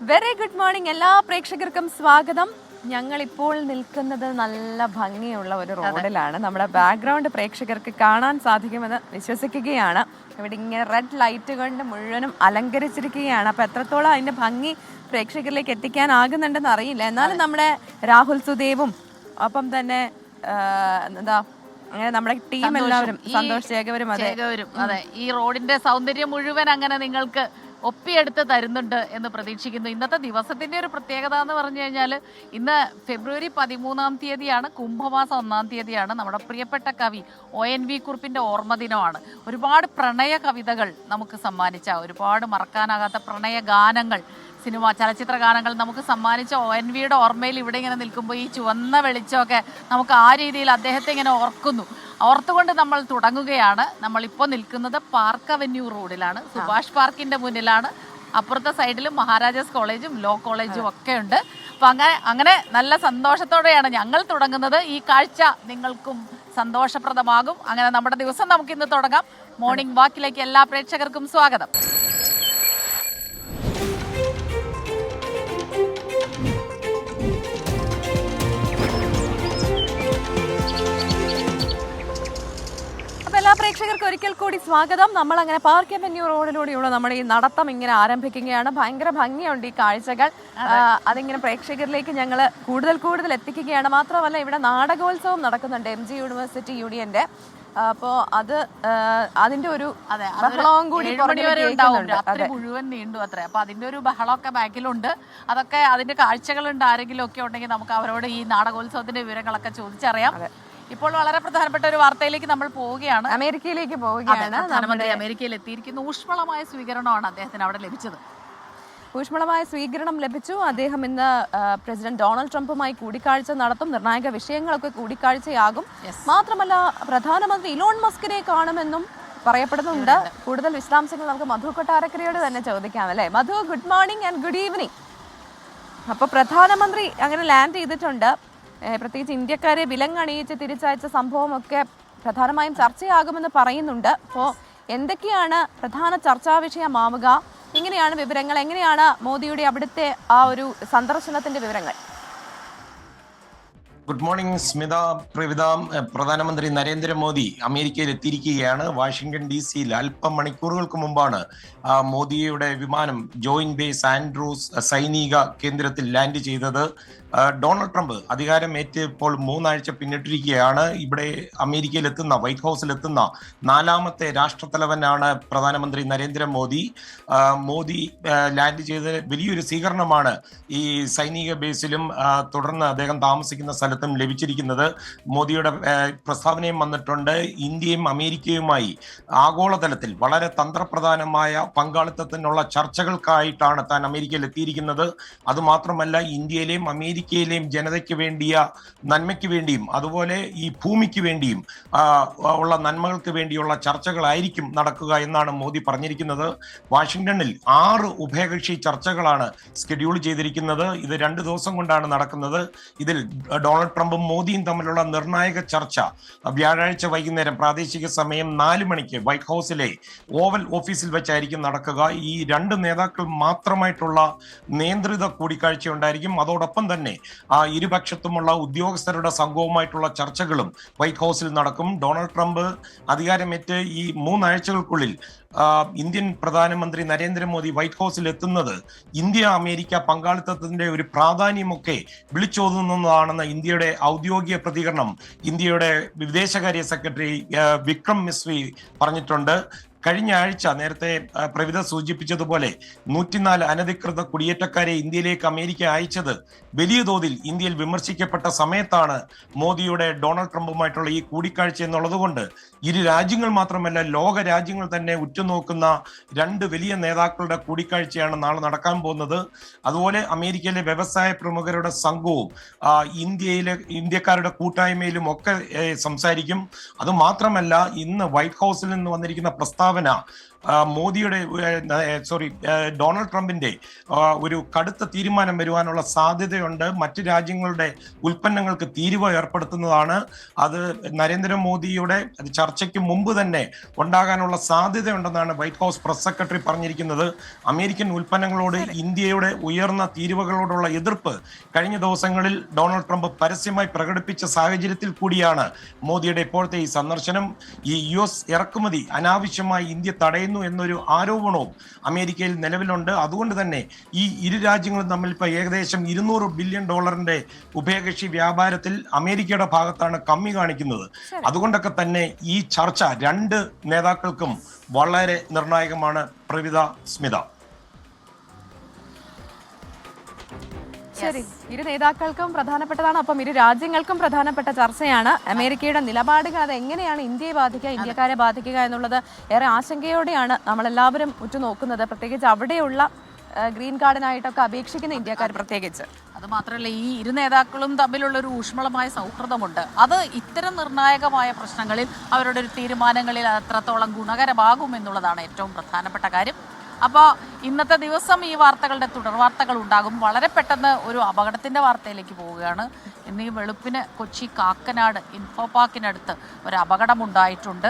Very good morning എല്ലാ പ്രേക്ഷകർക്കും സ്വാഗതം. ഞങ്ങൾ ഇപ്പോൾ നിൽക്കുന്നത് നല്ല ഭംഗിയുള്ള ഒരു റോഡിലാണ്. നമ്മുടെ ബാക്ക്ഗ്രൗണ്ട് പ്രേക്ഷകർക്ക് കാണാൻ സാധിക്കുമെന്ന് വിശ്വസിക്കുകയാണ്. ഇവിടെ ഇങ്ങനെ റെഡ് ലൈറ്റ് കൊണ്ട് മുഴുവനും അലങ്കരിച്ചിരിക്കുകയാണ്. അപ്പോൾ എത്രത്തോളം അതിന്റെ ഭംഗി പ്രേക്ഷകരിലേക്ക് എത്തിക്കാനാകുന്നുണ്ടെന്ന് അറിയില്ല. എന്നാലും നമ്മുടെ രാഹുൽ സുദേവും ഒപ്പം തന്നെ എന്താ അങ്ങനെ നമ്മുടെ ടീം എല്ലാവരും സന്തോഷ് ചേകവരും അതെ ഈ റോഡിന്റെ സൗന്ദര്യം മുഴുവൻ അങ്ങനെ നിങ്ങൾക്ക് ഒപ്പിയെടുത്ത് തരുന്നുണ്ട് എന്ന് പ്രതീക്ഷിക്കുന്നു. ഇന്നത്തെ ദിവസത്തിന്റെ ഒരു പ്രത്യേകത എന്ന് പറഞ്ഞു കഴിഞ്ഞാൽ ഇന്ന് ഫെബ്രുവരി 13 കുംഭമാസം 1 നമ്മുടെ പ്രിയപ്പെട്ട കവി ONV കുറുപ്പിന്റെ ഓർമ്മദിനമാണ്. ഒരുപാട് പ്രണയ കവിതകൾ നമുക്ക് സമ്മാനിച്ച, ഒരുപാട് മറക്കാനാകാത്ത പ്രണയ ഗാനങ്ങൾ, ചലച്ചിത്ര ഗാനങ്ങൾ നമുക്ക് സമ്മാനിച്ച ONVയുടെ ഓർമ്മയിൽ ഇവിടെ ഇങ്ങനെ നിൽക്കുമ്പോൾ ഈ ചുവന്ന വെളിച്ചമൊക്കെ നമുക്ക് ആ രീതിയിൽ അദ്ദേഹത്തെ ഇങ്ങനെ ഓർത്തുകൊണ്ട് നമ്മൾ തുടങ്ങുകയാണ്. നമ്മളിപ്പോൾ നിൽക്കുന്നത് പാർക്ക് അവന്യൂ റോഡിലാണ്, സുഭാഷ് പാർക്കിന്റെ മുന്നിലാണ്. അപ്പുറത്തെ സൈഡിലും മഹാരാജാസ് കോളേജും ലോ കോളേജും ഒക്കെ ഉണ്ട്. അപ്പം അങ്ങനെ നല്ല സന്തോഷത്തോടെയാണ് ഞങ്ങൾ തുടങ്ങുന്നത്. ഈ കാഴ്ച നിങ്ങൾക്കും സന്തോഷപ്രദമാകും. അങ്ങനെ നമ്മുടെ ദിവസം നമുക്കിന്ന് തുടങ്ങാം. മോർണിംഗ് വാക്കിലേക്ക് എല്ലാ പ്രേക്ഷകർക്കും സ്വാഗതം. എല്ലാ പ്രേക്ഷകർക്കും ഒരിക്കൽ കൂടി സ്വാഗതം. നമ്മൾ അങ്ങനെ പാർക്ക് അവന്യൂ റോഡിലൂടെയുള്ള നമ്മുടെ ഈ നടത്തം ഇങ്ങനെ ആരംഭിക്കുകയാണ്. ഭയങ്കര ഭംഗിയുണ്ട് ഈ കാഴ്ചകൾ. അതിങ്ങനെ പ്രേക്ഷകരിലേക്ക് ഞങ്ങൾ കൂടുതൽ എത്തിക്കുകയാണ്. മാത്രമല്ല ഇവിടെ നാടകോത്സവം നടക്കുന്നുണ്ട് MG യൂണിവേഴ്സിറ്റി യൂണിയന്റെ. അപ്പോൾ അതിന്റെ ഒരു ബഹളവും കൂടി രാത്രി മുഴുവൻ നീണ്ടു അത്രേ. അപ്പൊ അതിന്റെ ഒരു ബഹളമൊക്കെ ബാക്കിലുണ്ട്. അതൊക്കെ അതിന്റെ കാഴ്ചകളുണ്ട്. ആരെങ്കിലും ഒക്കെ ഉണ്ടെങ്കിൽ നമുക്ക് അവരോട് ഈ നാടകോത്സവത്തിന്റെ വിവരങ്ങളൊക്കെ ചോദിച്ചറിയാം. ഇപ്പോൾ വളരെ പ്രധാനപ്പെട്ട ഒരു വാർത്തയിലേക്ക് നമ്മൾ പോവുകയാണ്. അമേരിക്കയിലേക്ക് പോവുകയാണ്. പ്രധാനമന്ത്രി അമേരിക്കയിൽ എത്തിയിരിക്കുന്നു. ഊഷ്മളമായ സ്വീകരണമാണ് അദ്ദേഹത്തിന് അവിടെ ലഭിച്ചത്. ഊഷ്മളമായ സ്വീകരണം ലഭിച്ചു. അദ്ദേഹം ഇന്ന് പ്രസിഡന്റ് ഡൊണാൾഡ് ട്രംപുമായി കൂടിക്കാഴ്ച നടത്തും. നിർണായക വിഷയങ്ങളൊക്കെ കൂടിക്കാഴ്ചയാകും. മാത്രമല്ല പ്രധാനമന്ത്രി ഇലോൺ മസ്കിനെ കാണുമെന്നും പറയപ്പെടുന്നുണ്ട്. കൂടുതൽ വിശദാംശങ്ങൾ നമുക്ക് മധു കൊട്ടാരക്കരയോട് തന്നെ ചോദിക്കാം അല്ലേ? Madhu, good morning and good evening. അപ്പോൾ പ്രധാനമന്ത്രി അങ്ങനെ ലാൻഡ് ചെയ്തിട്ടുണ്ട്. പ്രത്യേകിച്ച് ഇന്ത്യക്കാരെ വിലങ്ങണിയിച്ച് തിരിച്ചയച്ച സംഭവമൊക്കെ പ്രധാനമായും ചർച്ചയാകുമെന്ന് പറയുന്നുണ്ട്. അപ്പോൾ എന്തൊക്കെയാണ് പ്രധാന ചർച്ചാ വിഷയമാവുക? എങ്ങനെയാണ് വിവരങ്ങൾ? എങ്ങനെയാണ് മോദിയുടെ അവിടുത്തെ ആ ഒരു സന്ദർശനത്തിന്റെ വിവരങ്ങൾ? Good morning Smitha, Pravitha. പ്രധാനമന്ത്രി നരേന്ദ്രമോദി അമേരിക്കയിൽ എത്തിയിരിക്കുകയാണ്. വാഷിംഗ്ടൺ DC-യിൽ അല്പം മണിക്കൂറുകൾക്ക് മുമ്പാണ് മോദിയുടെ വിമാനം ജോയിന്റ് ബേസ് ആൻഡ്രൂസ് സൈനിക കേന്ദ്രത്തിൽ ലാൻഡ് ചെയ്തത്. ഡൊണാൾഡ് ട്രംപ് അധികാരം ഏറ്റപ്പോൾ 3 ആഴ്ച പിന്നിട്ടിരിക്കുകയാണ്. ഇവിടെ അമേരിക്കയിൽ എത്തുന്ന, വൈറ്റ് ഹൗസിൽ എത്തുന്ന 4ാമത്തെ രാഷ്ട്രത്തലവനാണ് പ്രധാനമന്ത്രി നരേന്ദ്രമോദി. മോദി ലാൻഡ് ചെയ്ത് വലിയൊരു സ്വീകരണമാണ് ഈ സൈനിക ബേസിലും തുടർന്ന് അദ്ദേഹം താമസിക്കുന്ന സ്ഥലത്തും ലഭിച്ചിരിക്കുന്നത്. മോദിയുടെ പ്രസ്താവനയും വന്നിട്ടുണ്ട്. ഇന്ത്യയും അമേരിക്കയുമായി ആഗോളതലത്തിൽ വളരെ തന്ത്രപ്രധാനമായ പങ്കാളിത്തത്തിനുള്ള ചർച്ചകൾക്കായിട്ടാണ് താൻ അമേരിക്കയിൽ എത്തിയിരിക്കുന്നത്. അതുമാത്രമല്ല ഇന്ത്യയിലെയും അമേരിക്കയിലെയും ജനതയ്ക്ക് വേണ്ടിയ നന്മയ്ക്ക് വേണ്ടിയും അതുപോലെ ഈ ഭൂമിക്ക് വേണ്ടിയും ഉള്ള നന്മകൾക്ക് വേണ്ടിയുള്ള ചർച്ചകളായിരിക്കും നടക്കുക എന്നാണ് മോദി പറഞ്ഞിരിക്കുന്നത്. വാഷിംഗ്ടണിൽ 6 ഉഭയകക്ഷി ചർച്ചകളാണ് ഷെഡ്യൂൾ ചെയ്തിരിക്കുന്നത്. ഇത് 2 ദിവസം കൊണ്ടാണ് നടക്കുന്നത്. ഇതിൽ ഡൊണാൾഡ് ട്രംപും മോദിയും തമ്മിലുള്ള നിർണായക ചർച്ച വ്യാഴാഴ്ച വൈകുന്നേരം പ്രാദേശിക സമയം 4 മണിക്ക് വൈറ്റ് ഹൗസിലെ ഓവൽ ഓഫീസിൽ വെച്ചായിരിക്കും നടക്കുക. ഈ 2 നേതാക്കൾ മാത്രമായിട്ടുള്ള നിയന്ത്രിത കൂടിക്കാഴ്ച ഉണ്ടായിരിക്കും. അതോടൊപ്പം തന്നെ ഇരുപക്ഷത്തുമുള്ള ഉദ്യോഗസ്ഥരുടെ സംഘവുമായിട്ടുള്ള ചർച്ചകളും വൈറ്റ് ഹൗസിൽ നടക്കും. ഡൊണാൾഡ് ട്രംപ് അധികാരമേറ്റ് ഈ 3 ആഴ്ചകൾക്കുള്ളിൽ ഇന്ത്യൻ പ്രധാനമന്ത്രി നരേന്ദ്രമോദി വൈറ്റ് ഹൗസിൽ എത്തുന്നത് ഇന്ത്യ അമേരിക്ക പങ്കാളിത്തത്തിന്റെ ഒരു പ്രാധാന്യമൊക്കെ വിളിച്ചോതുന്നതാണെന്ന് ഇന്ത്യയുടെ ഔദ്യോഗിക പ്രതികരണം ഇന്ത്യയുടെ വിദേശകാര്യ സെക്രട്ടറി വിക്രം മിസ്രി പറഞ്ഞിട്ടുണ്ട്. കഴിഞ്ഞ ആഴ്ച നേരത്തെ പ്രവിത സൂചിപ്പിച്ചതുപോലെ 104 അനധികൃത കുടിയേറ്റക്കാരെ ഇന്ത്യയിലേക്ക് അമേരിക്ക അയച്ചത് വലിയ തോതിൽ ഇന്ത്യയിൽ വിമർശിക്കപ്പെട്ട സമയത്താണ് മോദിയുടെ ഡൊണാൾഡ് ട്രംപുമായിട്ടുള്ള ഈ കൂടിക്കാഴ്ച എന്നുള്ളത് കൊണ്ട് ഇരു രാജ്യങ്ങൾ മാത്രമല്ല ലോക രാജ്യങ്ങൾ തന്നെ ഉറ്റുനോക്കുന്ന 2 വലിയ നേതാക്കളുടെ കൂടിക്കാഴ്ചയാണ് നാളെ നടക്കാൻ പോകുന്നത്. അതുപോലെ അമേരിക്കയിലെ വ്യവസായ പ്രമുഖരുടെ സംഘവും ഇന്ത്യക്കാരുടെ കൂട്ടായ്മയിലും ഒക്കെ സംസാരിക്കും. അതുമാത്രമല്ല ഇന്ന് വൈറ്റ് ഹൗസിൽ നിന്ന് വന്നിരിക്കുന്ന പ്രസ്താവന മോദിയുടെ ഡൊണാൾഡ് ട്രംപിന്റെ ഒരു കടുത്ത തീരുമാനം വരുവാനുള്ള സാധ്യതയുണ്ട്. മറ്റു രാജ്യങ്ങളുടെ ഉൽപ്പന്നങ്ങൾക്ക് തീരുവ ഏർപ്പെടുത്തുന്നതാണ്. അത് നരേന്ദ്രമോദിയുടെ ചർച്ചയ്ക്ക് മുമ്പ് തന്നെ ഉണ്ടാകാനുള്ള സാധ്യതയുണ്ടെന്നാണ് വൈറ്റ് ഹൗസ് പ്രസ് സെക്രട്ടറി പറഞ്ഞിരിക്കുന്നത്. അമേരിക്കൻ ഉൽപ്പന്നങ്ങളോട് ഇന്ത്യയുടെ ഉയർന്ന തീരുവകളോടുള്ള എതിർപ്പ് കഴിഞ്ഞ ദിവസങ്ങളിൽ ഡൊണാൾഡ് ട്രംപ് പരസ്യമായി പ്രകടിപ്പിച്ച സാഹചര്യത്തിൽ കൂടിയാണ് മോദിയുടെ ഇപ്പോഴത്തെ ഈ സന്ദർശനം. ഈ US ഇറക്കുമതി അനാവശ്യമായി ഇന്ത്യ തടയുന്നു എന്നൊരു ആരോപണവും അമേരിക്കയിൽ നിലവിലുണ്ട്. അതുകൊണ്ട് തന്നെ ഈ ഇരു രാജ്യങ്ങളും തമ്മിൽ ഇപ്പോൾ ഏകദേശം $200 ബില്യൺ ഉഭയകക്ഷി വ്യാപാരത്തിൽ അമേരിക്കയുടെ ഭാഗത്താണ് കമ്മി കാണിക്കുന്നത്. അതുകൊണ്ടൊക്കെ തന്നെ ഈ ചർച്ച രണ്ട് നേതാക്കൾക്കും വളരെ നിർണായകമാണ്. പ്രവിത, സ്മിത. ശരി, ഇരു നേതാക്കൾക്കും പ്രധാനപ്പെട്ടതാണ്, അപ്പം ഇരു രാജ്യങ്ങൾക്കും പ്രധാനപ്പെട്ട ചർച്ചയാണ്. അമേരിക്കയുടെ നിലപാടുകൾ അത് എങ്ങനെയാണ് ഇന്ത്യയെ ബാധിക്കുക, ഇന്ത്യക്കാരെ ബാധിക്കുക എന്നുള്ളത് ഏറെ ആശങ്കയോടെയാണ് നമ്മളെല്ലാവരും ഉറ്റുനോക്കുന്നത്. പ്രത്യേകിച്ച് അവിടെയുള്ള ഗ്രീൻ കാർഡിനായിട്ടൊക്കെ അപേക്ഷിക്കുന്ന ഇന്ത്യക്കാർ പ്രത്യേകിച്ച്. അത് മാത്രമല്ല, ഈ ഇരു നേതാക്കളും തമ്മിലുള്ളൊരു ഊഷ്മളമായ സൗഹൃദമുണ്ട്. അത് ഇത്തരം നിർണായകമായ പ്രശ്നങ്ങളിൽ അവരുടെ ഒരു തീരുമാനങ്ങളിൽ അത്രത്തോളം ഗുണകരമാകുമെന്നുള്ളതാണ് ഏറ്റവും പ്രധാനപ്പെട്ട കാര്യം. അപ്പോൾ ഇന്നത്തെ ദിവസം ഈ വാർത്തകളുടെ തുടർവാർത്തകൾ ഉണ്ടാകും. വളരെ പെട്ടെന്ന് ഒരു അപകടത്തിൻ്റെ വാർത്തയിലേക്ക് പോവുകയാണ്. ഇന്ന് ഈ വെളുപ്പിന് കൊച്ചി കാക്കനാട് ഇൻഫോ പാർക്കിനടുത്ത് ഒരു അപകടമുണ്ടായിട്ടുണ്ട്.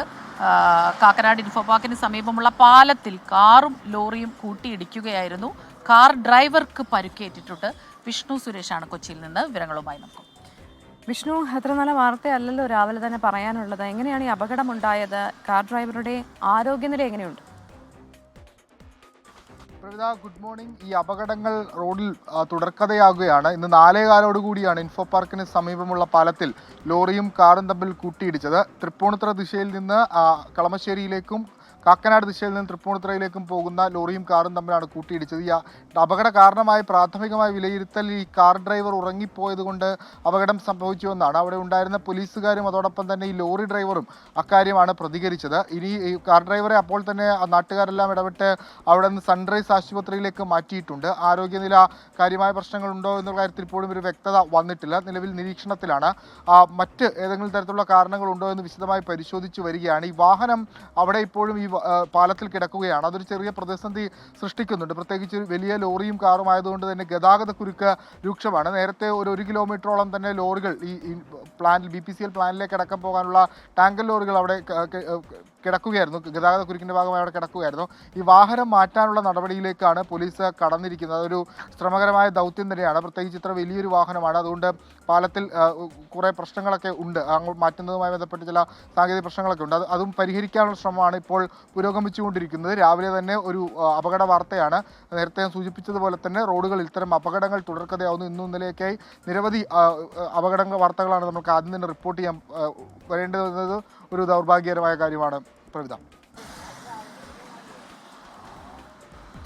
കാക്കനാട് ഇൻഫോ പാർക്കിന് സമീപമുള്ള പാലത്തിൽ കാറും ലോറിയും കൂട്ടിയിടിക്കുകയായിരുന്നു. കാർ ഡ്രൈവർക്ക് പരിക്കേറ്റിട്ടുണ്ട്. വിഷ്ണു സുരേഷാണ് കൊച്ചിയിൽ നിന്ന് വിവരങ്ങളുമായി നമുക്ക്. വിഷ്ണു, എത്ര നല്ല വാർത്തയല്ലല്ലോ രാവിലെ തന്നെ പറയാനുള്ളത്. എങ്ങനെയാണ് ഈ അപകടമുണ്ടായത്? കാർ ഡ്രൈവറുടെ ആരോഗ്യനില എങ്ങനെയുണ്ട്? Good morning. ഈ അപകടങ്ങൾ റോഡിൽ തുടർക്കഥയാകുകയാണ്. ഇന്ന് 4:15 കൂടിയാണ് ഇൻഫോ പാർക്കിന് സമീപമുള്ള പാലത്തിൽ ലോറിയും കാറും തമ്മിൽ കൂട്ടിയിടിച്ചത്. തൃപ്പൂണിത്തുറ ദിശയിൽ നിന്ന് കളമശ്ശേരിയിലേക്കും കാക്കനാട് ദിശയിൽ നിന്ന് തൃപ്പൂണിത്തുറയിലേക്കും പോകുന്ന ലോറിയും കാറും തമ്മിലാണ് കൂട്ടിയിടിച്ചത്. ഈ അപകട കാരണമായി പ്രാഥമികമായ വിലയിരുത്തൽ ഈ കാർ ഡ്രൈവർ ഉറങ്ങിപ്പോയത് കൊണ്ട് അപകടം സംഭവിച്ചുവെന്നാണ്. അവിടെ ഉണ്ടായിരുന്ന പോലീസുകാരും അതോടൊപ്പം തന്നെ ഈ ലോറി ഡ്രൈവറും അക്കാര്യമാണ് പ്രതികരിച്ചത്. ഇനി ഈ കാർ ഡ്രൈവറെ അപ്പോൾ തന്നെ നാട്ടുകാരെല്ലാം ഇടപെട്ട് അവിടെ നിന്ന് സൺറൈസ് ആശുപത്രിയിലേക്ക് മാറ്റിയിട്ടുണ്ട്. ആരോഗ്യനില കാര്യമായ പ്രശ്നങ്ങളുണ്ടോ എന്നുള്ള കാര്യത്തിൽ ഇപ്പോഴും ഒരു വ്യക്തത വന്നിട്ടില്ല. നിലവിൽ നിരീക്ഷണത്തിലാണ്. മറ്റ് ഏതെങ്കിലും തരത്തിലുള്ള കാരണങ്ങളുണ്ടോ എന്ന് വിശദമായി പരിശോധിച്ചു വരികയാണ്. ഈ വാഹനം അവിടെ ഇപ്പോഴും ഈ പാലത്തിൽ കിടക്കുകയാണ്. അതൊരു ചെറിയ പ്രതിസന്ധി സൃഷ്ടിക്കുന്നുണ്ട്. പ്രത്യേകിച്ച് വലിയ ലോറിയും കാറും ആയതുകൊണ്ട് തന്നെ ഗതാഗത കുരുക്ക് രൂക്ഷമാണ്. നേരത്തെ ഒരു 1 കിലോമീറ്ററോളം തന്നെ ലോറികൾ ഈ പ്ലാന്റിൽ BPCL പ്ലാന്റിലേക്ക് അടക്കം പോകാനുള്ള ടാങ്കർ ലോറികൾ അവിടെ കിടക്കുകയായിരുന്നു. ഗതാഗത കുരുക്കിൻ്റെ ഭാഗമായി അവിടെ കിടക്കുകയായിരുന്നു. ഈ വാഹനം മാറ്റാനുള്ള നടപടിയിലേക്കാണ് പോലീസ് കടന്നിരിക്കുന്നത്. അതൊരു ശ്രമകരമായ ദൗത്യം തന്നെയാണ്. പ്രത്യേകിച്ച് ഇത്ര വലിയൊരു വാഹനമാണ്. അതുകൊണ്ട് പാലത്തിൽ കുറേ പ്രശ്നങ്ങളൊക്കെ ഉണ്ട്. മാറ്റുന്നതുമായി ബന്ധപ്പെട്ട് ചില സാങ്കേതിക പ്രശ്നങ്ങളൊക്കെ ഉണ്ട്. അതും പരിഹരിക്കാനുള്ള ശ്രമമാണ് ഇപ്പോൾ പുരോഗമിച്ചുകൊണ്ടിരിക്കുന്നത്. രാവിലെ തന്നെ ഒരു അപകട വാർത്തയാണ്. നേരത്തെ ഞാൻ സൂചിപ്പിച്ചതുപോലെ തന്നെ റോഡുകളിൽ ഇത്തരം അപകടങ്ങൾ തുടർക്കഥയാവുന്നു. ഇന്നും ഇന്നലെയൊക്കെയായി നിരവധി അപകട വാർത്തകളാണ് നമുക്ക് ആദ്യം തന്നെ റിപ്പോർട്ട് ചെയ്യാൻ വരേണ്ടത്. ഒരു ദൗർഭാഗ്യകരമായ കാര്യമാണ്. പ്രവിത.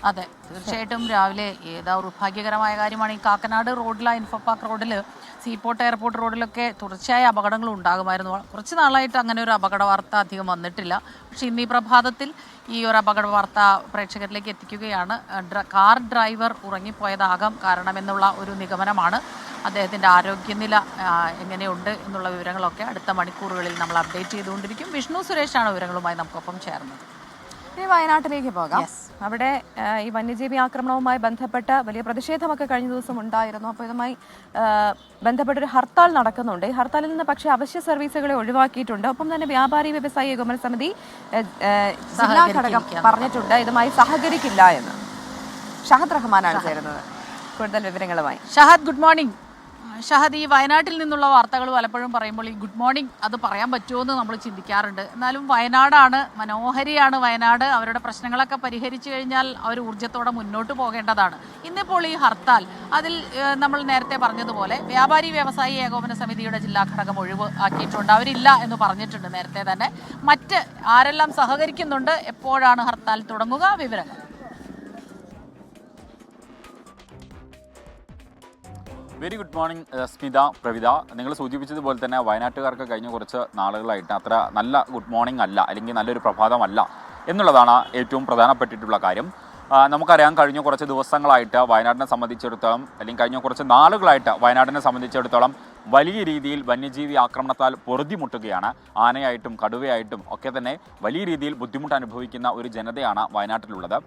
അതെ, തീർച്ചയായിട്ടും രാവിലെ ദൗർഭാഗ്യകരമായ കാര്യമാണ്. ഈ കാക്കനാട് റോഡിലെ ഇൻഫോ പാർക്ക് റോഡിൽ, സീപോർട്ട് എയർപോർട്ട് റോഡിലൊക്കെ തുടർച്ചയായ അപകടങ്ങൾ ഉണ്ടാകുമായിരുന്നു. കുറച്ച് നാളായിട്ട് അങ്ങനെ ഒരു അപകട വാർത്ത അധികം വന്നിട്ടില്ല. പക്ഷേ ഇന്ന് ഈ പ്രഭാതത്തിൽ ഈ ഒരു അപകട വാർത്ത പ്രേക്ഷകരിലേക്ക് എത്തിക്കുകയാണ്. കാർ ഡ്രൈവർ ഉറങ്ങിപ്പോയതാകാം കാരണമെന്നുള്ള ഒരു നിഗമനമാണ്. അദ്ദേഹത്തിൻ്റെ ആരോഗ്യനില എങ്ങനെയുണ്ട് എന്നുള്ള വിവരങ്ങളൊക്കെ അടുത്ത മണിക്കൂറുകളിൽ നമ്മൾ അപ്ഡേറ്റ് ചെയ്തുകൊണ്ടിരിക്കും. വിഷ്ണു സുരേഷാണ് വിവരങ്ങളുമായി നമുക്കൊപ്പം ചേർന്നത്. ഇനി വയനാട്ടിലേക്ക് പോകാം. അവിടെ ഈ വന്യജീവി ആക്രമണവുമായി ബന്ധപ്പെട്ട് വലിയ പ്രതിഷേധമൊക്കെ കഴിഞ്ഞ ദിവസം ഉണ്ടായിരുന്നു. അപ്പോൾ ഇതുമായി ബന്ധപ്പെട്ടൊരു ഹർത്താൽ നടക്കുന്നുണ്ട്. ഈ ഹർത്താലിൽ നിന്ന് പക്ഷേ അവശ്യ സർവീസുകളെ ഒഴിവാക്കിയിട്ടുണ്ട്. ഒപ്പം തന്നെ വ്യാപാരി വ്യവസായി ഏകോപന സമിതി ജില്ലാ ഘടകം പറഞ്ഞിട്ടുണ്ട് ഇതുമായി സഹകരിക്കില്ല എന്ന്. ഷഹദ് റഹ്മാനാണ് ചേരുന്നത് കൂടുതൽ വിവരങ്ങളുമായി. Shahad, good morning. ഷഹദ്, ഈ വയനാട്ടിൽ നിന്നുള്ള വാർത്തകൾ പലപ്പോഴും പറയുമ്പോൾ ഈ ഗുഡ് മോർണിംഗ് അത് പറയാൻ പറ്റുമോ എന്ന് നമ്മൾ ചിന്തിക്കാറുണ്ട്. എന്നാലും വയനാടാണ്, മനോഹരിയാണ് വയനാട്. അവരുടെ പ്രശ്നങ്ങളൊക്കെ പരിഹരിച്ചു കഴിഞ്ഞാൽ അവർ ഊർജ്ജത്തോടെ മുന്നോട്ട് പോകേണ്ടതാണ്. ഇന്നിപ്പോൾ ഈ ഹർത്താൽ, അതിൽ നമ്മൾ നേരത്തെ പറഞ്ഞതുപോലെ വ്യാപാരി വ്യവസായി ഏകോപന സമിതിയുടെ ജില്ലാ ഘടകം ഒഴിവ് ആക്കിയിട്ടുണ്ട്. അവരില്ല എന്ന് പറഞ്ഞിട്ടുണ്ട് നേരത്തെ തന്നെ. മറ്റ് ആരെല്ലാം സഹകരിക്കുന്നുണ്ട്? എപ്പോഴാണ് ഹർത്താൽ തുടങ്ങുക? വിവരങ്ങൾ. Very good morning Smitha, Pravitha. നിങ്ങൾ സൂചിപ്പിച്ചതുപോലെ തന്നെ വയനാട്ടുകാർക്ക് കഴിഞ്ഞ കുറച്ച് നാളുകളായിട്ട് അത്ര നല്ല ഗുഡ് മോർണിംഗ് അല്ല, അല്ലെങ്കിൽ നല്ലൊരു പ്രഭാതമല്ല എന്നുള്ളതാണ് ഏറ്റവും പ്രധാനപ്പെട്ടിട്ടുള്ള കാര്യം. നമുക്കറിയാം, കഴിഞ്ഞ കുറച്ച് ദിവസങ്ങളായിട്ട് വയനാടിനെ സംബന്ധിച്ചിടത്തോളം, അല്ലെങ്കിൽ കഴിഞ്ഞ കുറച്ച് നാളുകളായിട്ട് വയനാടിനെ സംബന്ധിച്ചിടത്തോളം വലിയ രീതിയിൽ വന്യജീവി ആക്രമണത്താൽ പൊറുതിമുട്ടുകയാണ്. ആനയായിട്ടും കടുവയായിട്ടും ഒക്കെ തന്നെ വലിയ രീതിയിൽ ബുദ്ധിമുട്ട് അനുഭവിക്കുന്ന ഒരു ജനതയാണ് വയനാട്ടിലുള്ളത്.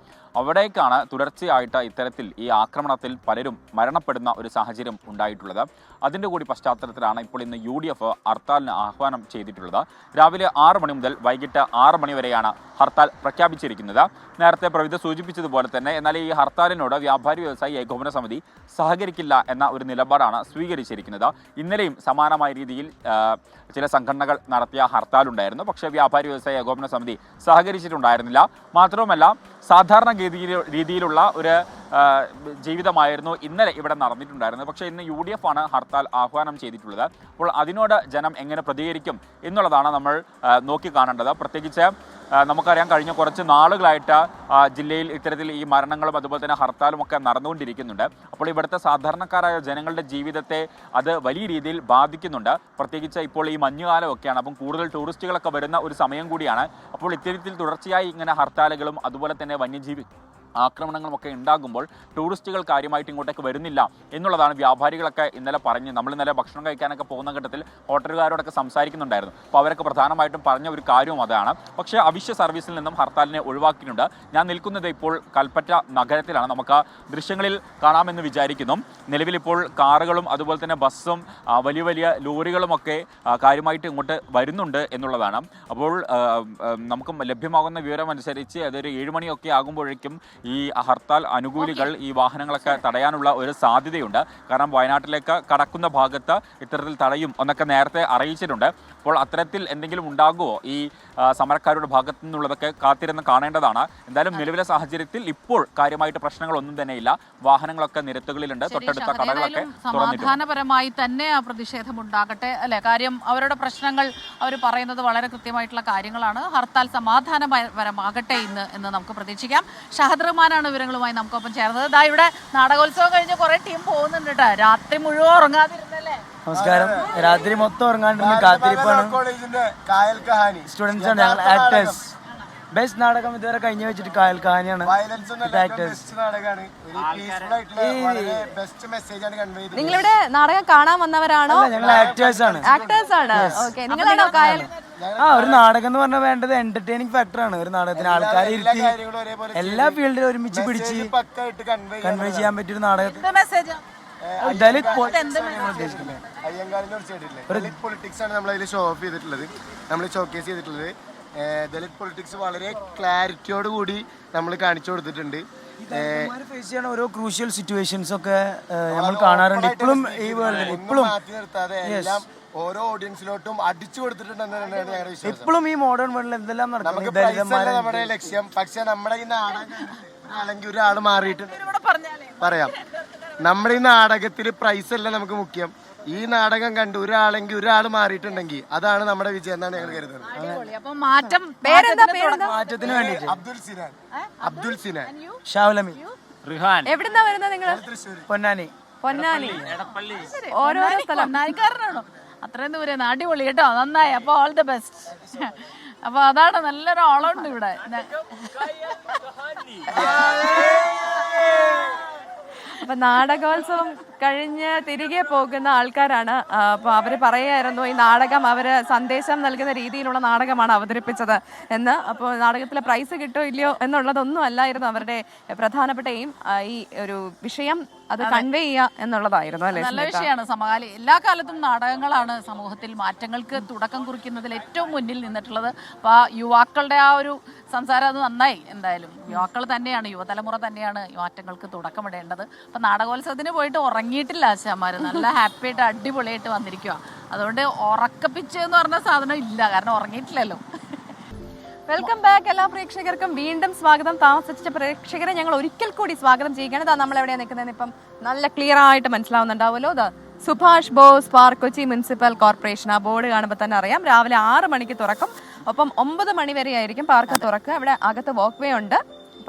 അവിടേക്കാണ് തുടർച്ചയായിട്ട് ഇത്തരത്തിൽ ഈ ആക്രമണത്തിൽ പലരും മരണപ്പെടുന്ന ഒരു സാഹചര്യം ഉണ്ടായിട്ടുള്ളത്. അതിൻ്റെ കൂടി പശ്ചാത്തലത്തിലാണ് ഇപ്പോൾ ഇന്ന് UDF ഹർത്താലിന് ആഹ്വാനം ചെയ്തിട്ടുള്ളത്. രാവിലെ 6 മണി മുതൽ വൈകിട്ട് 6 മണി വരെയാണ് ഹർത്താൽ പ്രഖ്യാപിച്ചിരിക്കുന്നത്. നേരത്തെ പ്രവിധ സൂചിപ്പിച്ചതുപോലെ തന്നെ എന്നാൽ ഈ ഹർത്താലിനോട് വ്യാപാരി വ്യവസായി ഏകോപന സമിതി സഹകരിക്കില്ല എന്ന ഒരു നിലപാടാണ് സ്വീകരിച്ചിരിക്കുന്നത്. ഇന്നലെയും സമാനമായ രീതിയിൽ ചില സംഘടനകൾ നടത്തിയ ഹർത്താലുണ്ടായിരുന്നു. പക്ഷേ വ്യാപാരി വ്യവസായി ഏകോപന സമിതി സഹകരിച്ചിട്ടുണ്ടായിരുന്നില്ല. മാത്രവുമല്ല സാധാരണ രീതിയിലുള്ള ഒരു ജീവിതമായിരുന്നു ഇന്നലെ ഇവിടെ നടന്നിട്ടുണ്ടായിരുന്നത്. പക്ഷേ ഇന്ന് UDF ആണ് ഹർത്താൽ ആഹ്വാനം ചെയ്തിട്ടുള്ളത്. അപ്പോൾ അതിനോട് ജനം എങ്ങനെ പ്രതികരിക്കും എന്നുള്ളതാണ് നമ്മൾ നോക്കിക്കാണേണ്ടത്. പ്രത്യേകിച്ച് നമുക്കറിയാം കഴിഞ്ഞ കുറച്ച് നാളുകളായിട്ട് ജില്ലയിൽ ഇത്തരത്തിൽ ഈ മരണങ്ങളും അതുപോലെ തന്നെ ഹർത്താലും ഒക്കെ നടന്നുകൊണ്ടിരിക്കുന്നുണ്ട്. അപ്പോൾ ഇവിടുത്തെ സാധാരണക്കാരായ ജനങ്ങളുടെ ജീവിതത്തെ അത് വലിയ രീതിയിൽ ബാധിക്കുന്നുണ്ട്. പ്രത്യേകിച്ച് ഇപ്പോൾ ഈ മഞ്ഞുകാലമൊക്കെയാണ്. അപ്പം കൂടുതൽ ടൂറിസ്റ്റുകളൊക്കെ വരുന്ന ഒരു സമയം കൂടിയാണ്. അപ്പോൾ ഇത്തരത്തിൽ തുടർച്ചയായി ഇങ്ങനെ ഹർത്താലുകളും അതുപോലെ തന്നെ വന്യജീവി ആക്രമണങ്ങളുമൊക്കെ ഉണ്ടാകുമ്പോൾ ടൂറിസ്റ്റുകൾ കാര്യമായിട്ട് ഇങ്ങോട്ടേക്ക് വരുന്നില്ല എന്നുള്ളതാണ് വ്യാപാരികളൊക്കെ ഇന്നലെ പറഞ്ഞ്. നമ്മൾ ഇന്നലെ ഭക്ഷണം കഴിക്കാനൊക്കെ പോകുന്ന ഘട്ടത്തിൽ ഹോട്ടലുകാരോടൊക്കെ സംസാരിക്കുന്നുണ്ടായിരുന്നു. അപ്പോൾ അവരൊക്കെ പ്രധാനമായിട്ടും പറഞ്ഞ ഒരു കാര്യവും അതാണ്. പക്ഷേ അവശ്യ സർവീസിൽ നിന്നും ഹർത്താലിനെ ഒഴിവാക്കിയിട്ടുണ്ട്. ഞാൻ നിൽക്കുന്നത് ഇപ്പോൾ കൽപ്പറ്റ നഗരത്തിലാണ്. നമുക്ക് ദൃശ്യങ്ങളിൽ കാണാമെന്ന് വിചാരിക്കുന്നു. നിലവിലിപ്പോൾ കാറുകളും അതുപോലെ തന്നെ ബസ്സും വലിയ വലിയ ലോറികളുമൊക്കെ കാര്യമായിട്ട് ഇങ്ങോട്ട് വരുന്നുണ്ട് എന്നുള്ളതാണ്. അപ്പോൾ നമുക്ക് ലഭ്യമാകുന്ന വിവരം അനുസരിച്ച് അതൊരു 7 മണിയൊക്കെ ആകുമ്പോഴേക്കും ഈ ഹർത്താൽ അനുകൂലികൾ ഈ വാഹനങ്ങളൊക്കെ തടയാനുള്ള ഒരു സാധ്യതയുണ്ട്. കാരണം വയനാട്ടിലേക്ക് കടക്കുന്ന ഭാഗത്ത് ഇത്തരത്തിൽ തടയും എന്നൊക്കെ നേരത്തെ അറിയിച്ചിട്ടുണ്ട്. അപ്പോൾ അത്തരത്തിൽ എന്തെങ്കിലും ഉണ്ടാകുമോ ഈ സമരക്കാരുടെ ഭാഗത്തു നിന്നുള്ളതൊക്കെ കാത്തിരുന്ന് കാണേണ്ടതാണ്. എന്തായാലും നിലവിലെ സാഹചര്യത്തിൽ ഇപ്പോൾ കാര്യമായിട്ട് പ്രശ്നങ്ങളൊന്നും തന്നെയില്ല. വാഹനങ്ങളൊക്കെ നിരത്തുകളിലുണ്ട്. തൊട്ടടുത്ത കടകളൊക്കെ സമാധാനപരമായി തന്നെ ആ പ്രതിഷേധം ഉണ്ടാകട്ടെ അല്ലെ. കാര്യം അവരുടെ പ്രശ്നങ്ങൾ അവർ പറയുന്നത് വളരെ കൃത്യമായിട്ടുള്ള കാര്യങ്ങളാണ്. ഹർത്താൽ സമാധാനപരമാകട്ടെ എന്ന് നമുക്ക് പ്രതീക്ഷിക്കാം. ഷഹദ് റഹ്മാനാണ് വിവരങ്ങളുമായി നമുക്കൊപ്പം ചേർന്നത്. ഇതാ ഇവിടെ നാടകോത്സവം കഴിഞ്ഞ് കുറെ ടീം പോകുന്നുണ്ട് കേട്ടോ. രാത്രി മുഴുവൻ ഉറങ്ങാതിരുന്നല്ലേ? നമസ്കാരം. രാത്രി മൊത്തം ഉറങ്ങാണ്ടിരുന്ന കാത്തിരിപ്പാണ്. സ്റ്റുഡൻസ് ആണ് ഞങ്ങൾ. ആക്ടേഴ്സ് ബെസ്റ്റ് നാടകം ഇതുവരെ കഴിഞ്ഞു വെച്ചിട്ട് കായൽ കഹാനിയാണ്. നിങ്ങളിവിടെ നാടകം കാണാൻ വന്നവരാണോ? ഞങ്ങൾ ആക്ടേഴ്സ് ആണ്. ആക്ടേഴ്സ് ആണ്. ഓക്കെ. നിങ്ങളാണോ കായൽ? ഒരു നാടകം എന്ന് പറഞ്ഞാൽ വേണ്ടത് എന്റർടൈനിങ് ഫാക്ടറാണ്. ഒരു നാടകത്തിന് ആൾക്കാരെ ഇരുത്തി എല്ലാ ഫീൽഡിലും ഒരുമിച്ച് പിടിച്ച് കൺവേ ചെയ്യാൻ പറ്റിയ ഒരു നാടകത്തിൽ പൊളിറ്റിക്സ് ആണ് നമ്മൾ ഷോ ഓഫ് ചെയ്തിട്ടുള്ളത്. നമ്മൾ ഷോക്കേസ് ചെയ്തിട്ടുള്ളത് ദലിത് പൊളിറ്റിക്സ് വളരെ ക്ലാരിറ്റിയോട് കൂടി നമ്മൾ കാണിച്ചു കൊടുത്തിട്ടുണ്ട്. ഫേസ് ചെയ്യണ ഓരോ ക്രൂഷ്യൽ സിറ്റുവേഷൻസ് ഒക്കെ നമ്മൾ കാണാറുണ്ട്. ഇപ്പോഴും ഈ വേൾഡിൽ ഇപ്പോഴും മാറ്റി നിർത്താതെ എല്ലാം ഓരോ ഓഡിയൻസിലോട്ടും അടിച്ചു കൊടുത്തിട്ടുണ്ടെന്നാണ് ഞങ്ങളുടെ വിശ്വാസം. ഇപ്പോഴും ഈ മോഡേൺ വേൾഡിൽ എന്തെല്ലാം നമുക്ക് നമ്മുടെ ലക്ഷ്യം. പക്ഷെ നമ്മുടെ ഈ നാടകം ഒരാൾ മാറിയിട്ടുണ്ട് പറയാം. നമ്മുടെ ഈ നാടകത്തിൽ പ്രൈസ് അല്ല നമുക്ക് മുഖ്യം. ഈ നാടകം കണ്ട് ഒരാൾ മാറിയിട്ടുണ്ടെങ്കിൽ അതാണ് നമ്മുടെ വിജയം എന്നാണ് ഞങ്ങൾ കരുതുന്നത്. മാറ്റത്തിന് വേണ്ടിയിട്ട് അബ്ദുൽ സിനാൻ ഷാവുലമി റിഹാൻ. എവിടുന്നാ വരുന്നത് നിങ്ങള്? പൊന്നാനി. ഓരോരോ സ്ഥലം. പൊന്നാനിക്കാരനാണോ? അത്രയും ദൂരം. അടിപൊളി കേട്ടോ. നന്നായി. അപ്പൊ ഓൾ ദി ബെസ്റ്റ്. അപ്പൊ അതാണ് നല്ലൊരു ഓളുണ്ട് ഇവിടെ. അപ്പൊ നാടകോത്സവം കഴിഞ്ഞ് തിരികെ പോകുന്ന ആൾക്കാരാണ്. അപ്പൊ അവര് പറയായിരുന്നു ഈ നാടകം അവര് സന്ദേശം നൽകുന്ന രീതിയിലുള്ള നാടകമാണ് അവതരിപ്പിച്ചത് എന്ന്. അപ്പോൾ നാടകത്തിലെ പ്രൈസ് കിട്ടോ ഇല്ലയോ എന്നുള്ളതൊന്നും അല്ലായിരുന്നു അവരുടെ പ്രധാനപ്പെട്ട എയിം. ഈ ഒരു വിഷയം അത് കൺവേ ചെയ്യുക എന്നുള്ളതായിരുന്നു അല്ലേ? നല്ല വിഷയമാണ്. സമകാലി എല്ലാ കാലത്തും നാടകങ്ങളാണ് സമൂഹത്തിൽ മാറ്റങ്ങൾക്ക് തുടക്കം കുറിക്കുന്നതിൽ ഏറ്റവും മുന്നിൽ നിന്നിട്ടുള്ളത്. അപ്പോൾ യുവാക്കളുടെ ആ ഒരു സംസാരം അത് നന്നായി. എന്തായാലും യുവാക്കൾ തന്നെയാണ്, യുവതലമുറ തന്നെയാണ് മാറ്റങ്ങൾക്ക് തുടക്കമിടേണ്ടത്. അപ്പം നാടകോത്സവത്തിന് പോയിട്ട് ഉറങ്ങിയിട്ടില്ല ആശാമാർ. നല്ല ഹാപ്പി ആയിട്ട് അടിപൊളിയായിട്ട് വന്നിരിക്കുക. അതുകൊണ്ട് ഉറക്കപ്പിച്ച് എന്ന് പറഞ്ഞ സാധനം ഇല്ല, കാരണം ഉറങ്ങിയിട്ടില്ലല്ലോ. വെൽക്കം ബാക്ക് എല്ലാ പ്രേക്ഷകർക്കും വീണ്ടും സ്വാഗതം. താമസിച്ച പ്രേക്ഷകരെ ഞങ്ങൾ ഒരിക്കൽ കൂടി സ്വാഗതം ചെയ്യുകയാണ്. ഇതാ നമ്മൾ എവിടെയാണ് നിൽക്കുന്നതെന്ന് ഇപ്പം നല്ല ക്ലിയർ ആയിട്ട് മനസ്സിലാവുന്നുണ്ടാവുമല്ലോ. ഇതാ Subhash boss park Kochi municipal corporation. ആ ബോർഡ് കാണുമ്പോൾ തന്നെ അറിയാം. രാവിലെ 6 മണിക്ക് തുറക്കും. ഒപ്പം 9 മണി വരെ ആയിരിക്കും പാർക്ക് തുറക്കുക. ഇവിടെ അകത്ത് വാക്ക് വേ ഉണ്ട്.